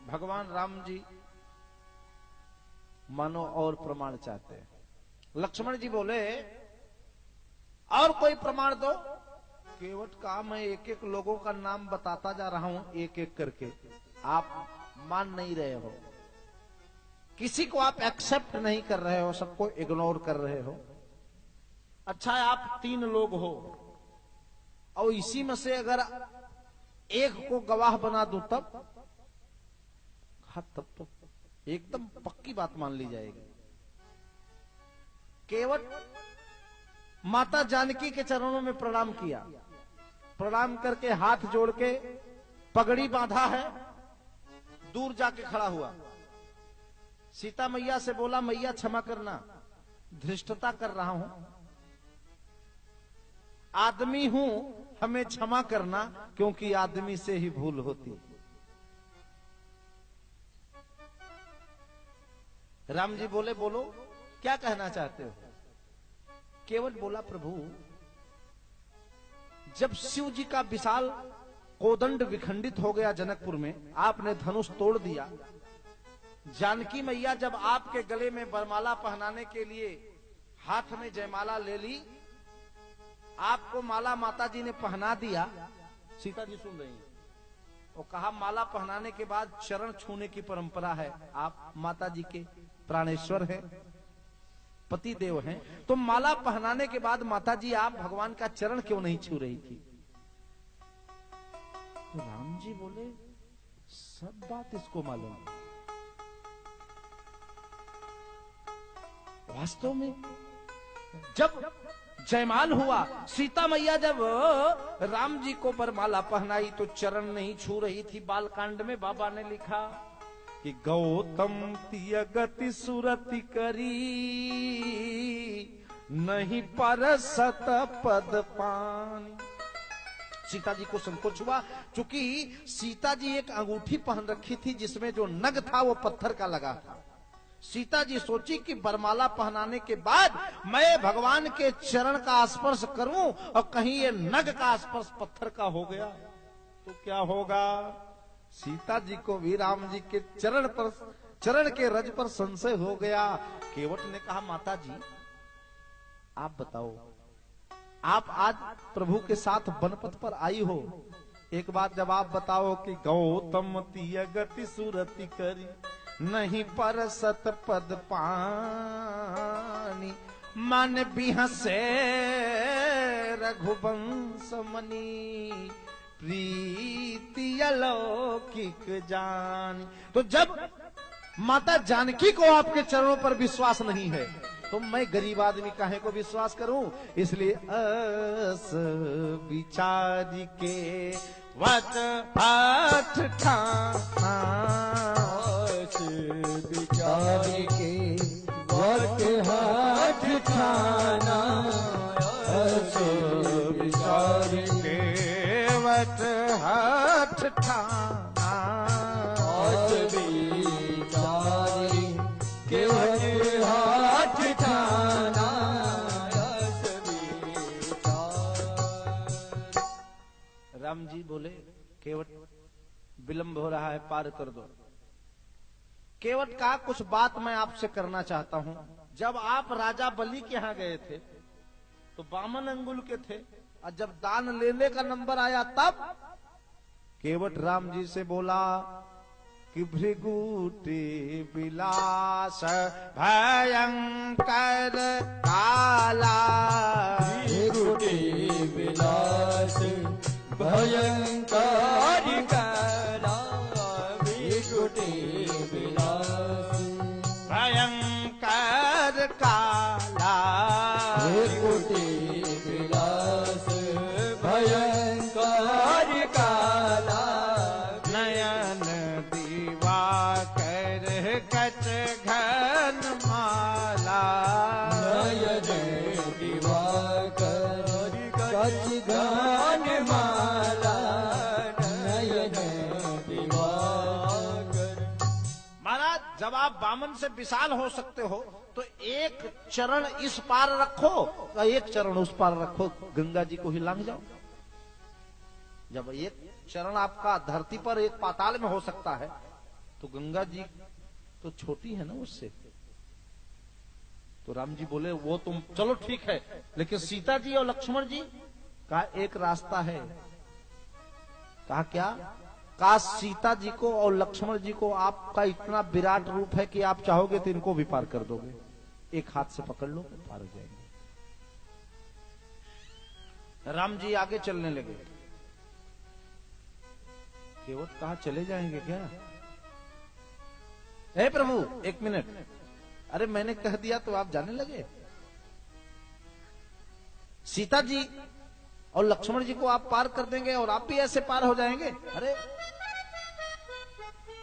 भगवान राम जी मानो और प्रमाण चाहते हैं। लक्ष्मण जी बोले और कोई प्रमाण दो। केवट का मैं एक एक लोगों का नाम बताता जा रहा हूं एक एक करके, आप मान नहीं रहे हो, किसी को आप एक्सेप्ट नहीं कर रहे हो, सबको इग्नोर कर रहे हो। अच्छा आप 3 लोग हो और इसी में से अगर एक को गवाह बना दूं तब, हाँ तब तो एकदम पक्की बात मान ली जाएगी। केवट माता जानकी के चरणों में प्रणाम किया, प्रणाम करके हाथ जोड़ के पगड़ी बांधा है, दूर जाके खड़ा हुआ। सीता मैया से बोला मैया क्षमा करना, धृष्टता कर रहा हूं, आदमी हूं, हमें क्षमा करना, क्योंकि आदमी से ही भूल होती। राम जी बोले बोलो क्या कहना चाहते हो। केवट बोला प्रभु जब शिव जी का विशाल कोदंड विखंडित हो गया जनकपुर में, आपने धनुष तोड़ दिया, जानकी मैया जब आपके गले में वरमाला पहनाने के लिए हाथ में जयमाला ले ली, आपको माला माता जी ने पहना दिया। सीता जी सुन रही हैं, वो कहा माला पहनाने के बाद चरण छूने की परंपरा है, आप माता जी के प्राणेश्वर हैं, पति देव हैं, तो माला पहनाने के बाद माता जी आप भगवान का चरण क्यों नहीं छू रही थी। तो राम जी बोले सब बात इसको मालूम है, वास्तव में जब जयमाल हुआ, सीता मैया जब राम जी को वरमाला पहनाई तो चरण नहीं छू रही थी। बालकांड में बाबा ने लिखा कि गौतम तियगति सुरति करी, नहीं परसत पद पानी। सीता जी को संकोच हुआ, चूंकि सीता जी एक अंगूठी पहन रखी थी जिसमें जो नग था वो पत्थर का लगा था। सीता जी सोची कि वरमाला पहनाने के बाद मैं भगवान के चरण का स्पर्श करूं और कहीं ये नग का स्पर्श पत्थर का हो गया तो क्या होगा। सीता जी को भी राम जी के चरण के रज पर संशय हो गया। केवट ने कहा माता जी आप बताओ, आप आज प्रभु के साथ बनपथ पर आई हो, एक बात जब आप बताओ कि गौतम तियगति सुरति करी, नहीं परसत पद पानी, मन बिहसे रघुवंश मनी, प्रीति अलौकिक जानी। तो जब माता जानकी को आपके चरणों पर विश्वास नहीं है तो मैं गरीब आदमी काहे को विश्वास करूं। इसलिए अस विचार के वत पाठ ठाना, विचार के वत हाथ ठाना, विचार के वत हाथ ठाना, विचार के वत हाथ ठाना। राम जी बोले केवट विलंब हो रहा है, पार कर दो। केवट का कुछ बात मैं आपसे करना चाहता हूं। जब आप राजा बलि के यहां गए थे तो 52 अंगुल के थे, और जब दान लेने का नंबर आया तब केवट राम जी से बोला कि भृगुटी विलास भयंकर काला, भृगुटी विलास भयंकर काला, भृगुटी विलास भयंकर काला, भृगुटी विलास भयंकर काला, नयन दिवाकर कच घन माला, नयन दिवाकर कच घन माला, नयन दिवाकर। महाराज जब आप वामन से विशाल हो सकते हो तो एक चरण इस पार रखो और एक चरण उस पार रखो, गंगा जी को ही लांघ जाओ। जब एक चरण आपका धरती पर एक पाताल में हो सकता है तो गंगा जी तो छोटी है ना उससे। तो राम जी बोले वो तुम चलो ठीक है, लेकिन सीता जी और लक्ष्मण जी का एक रास्ता है। कहा क्या? कहा सीता जी को और लक्ष्मण जी को आपका इतना विराट रूप है कि आप चाहोगे तो इनको भी पार कर दोगे, एक हाथ से पकड़ लो पार हो जाएंगे। राम जी आगे चलने लगे। केवट कहा चले जाएंगे क्या? हे प्रभु एक मिनट, अरे मैंने कह दिया तो आप जाने लगे। सीता जी और लक्ष्मण जी को आप पार कर देंगे और आप भी ऐसे पार हो जाएंगे? अरे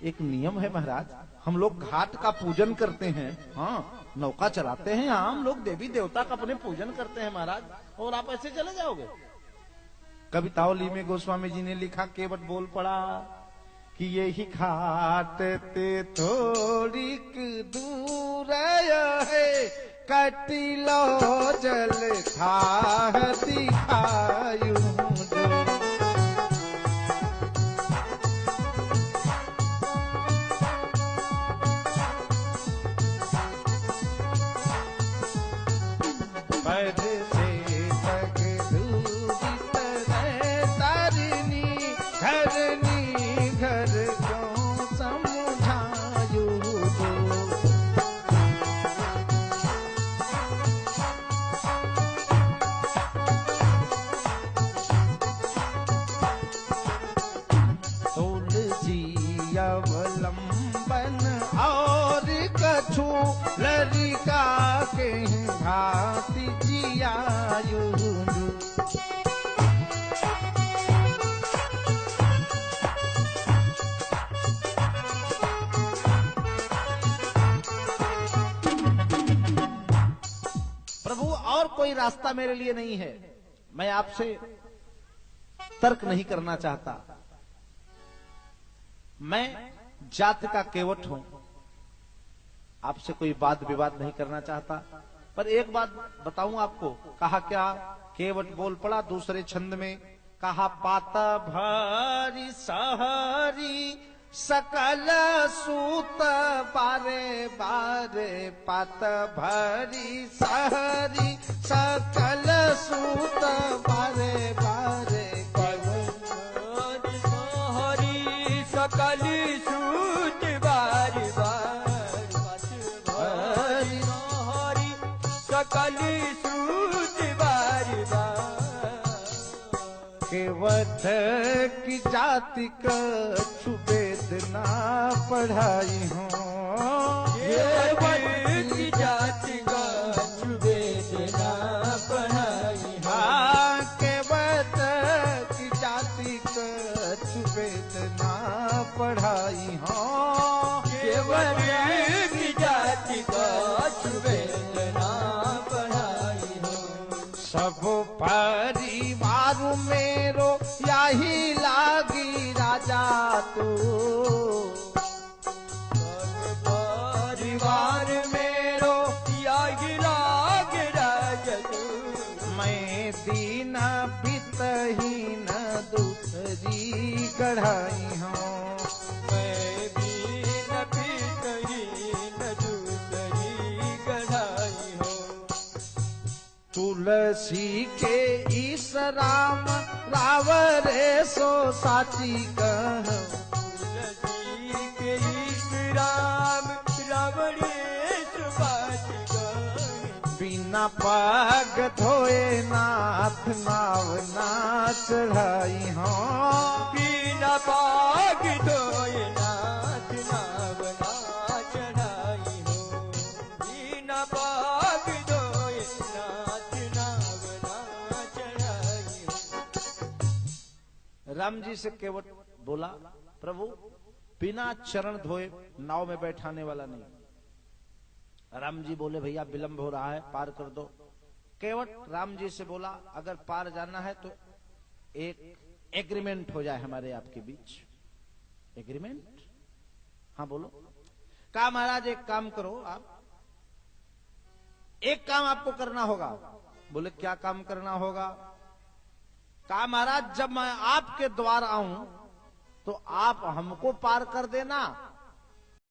एक नियम है महाराज, हम लोग घाट का पूजन करते हैं, हाँ नौका चलाते हैं, हाँ हम लोग देवी देवता का अपने पूजन करते हैं महाराज, और आप ऐसे चले जाओगे? कवितावली में गोस्वामी जी ने लिखा, केवट बोल पड़ा कि यही घाट ते थोड़ी दूर है, कटिलो जल था दिखायू लरिका के भांति जियायु। प्रभु और कोई रास्ता मेरे लिए नहीं है, मैं आपसे तर्क नहीं करना चाहता, मैं जात का केवट हूं, आपसे कोई वाद विवाद नहीं करना चाहता। पर एक बात बताऊं आपको। कहा क्या? केवट बोल पड़ा दूसरे छंद में, कहा पात भरी सहरी सकल सूत बारे बारे, पात भरी सहरी सकल सूत बारे बारे, सहरी सकल सूत बारे सकली सूत बारी केवट की जाति कछु वेद ना पढ़ाई हो, केवट की जाति कछु वेद ना पढ़ाई हो, केवट की जाति कछु वेद ना पढ़ाई हो, केवट की जाति कछु वेद सब परिवार मेरो यही लागी राजा तू, सब परिवार मेरो यही लागी राजा तू, मैं दीन पितहीन दूसरी गढ़ाई हूँ, मैं दीन पितहीन दूसरी गढ़ाई हूँ। तुलसी के ईस राम रावरे सो साची कह, तुलसी के ईस राम रावरे सो साची कह, बिना पग धोए नाथ नाव ना चढ़ाई हो, बिना पग धोए नाथ नाव ना चढ़ाई हो, बिना पग धोए नाथ नाव ना चढ़ाई हो। राम जी से केवट बोला, प्रभु बिना चरण धोए नाव में बैठाने वाला नहीं। राम जी बोले भैया विलंब हो रहा है, पार कर दो। केवट राम जी से बोला अगर पार जाना है तो एक एग्रीमेंट हो जाए हमारे आपके बीच। एग्रीमेंट? हाँ बोलो। कहा महाराज एक काम करो, आप एक काम आपको करना होगा। बोले क्या काम करना होगा? कहा महाराज जब मैं आपके द्वार आऊं तो आप हमको पार कर देना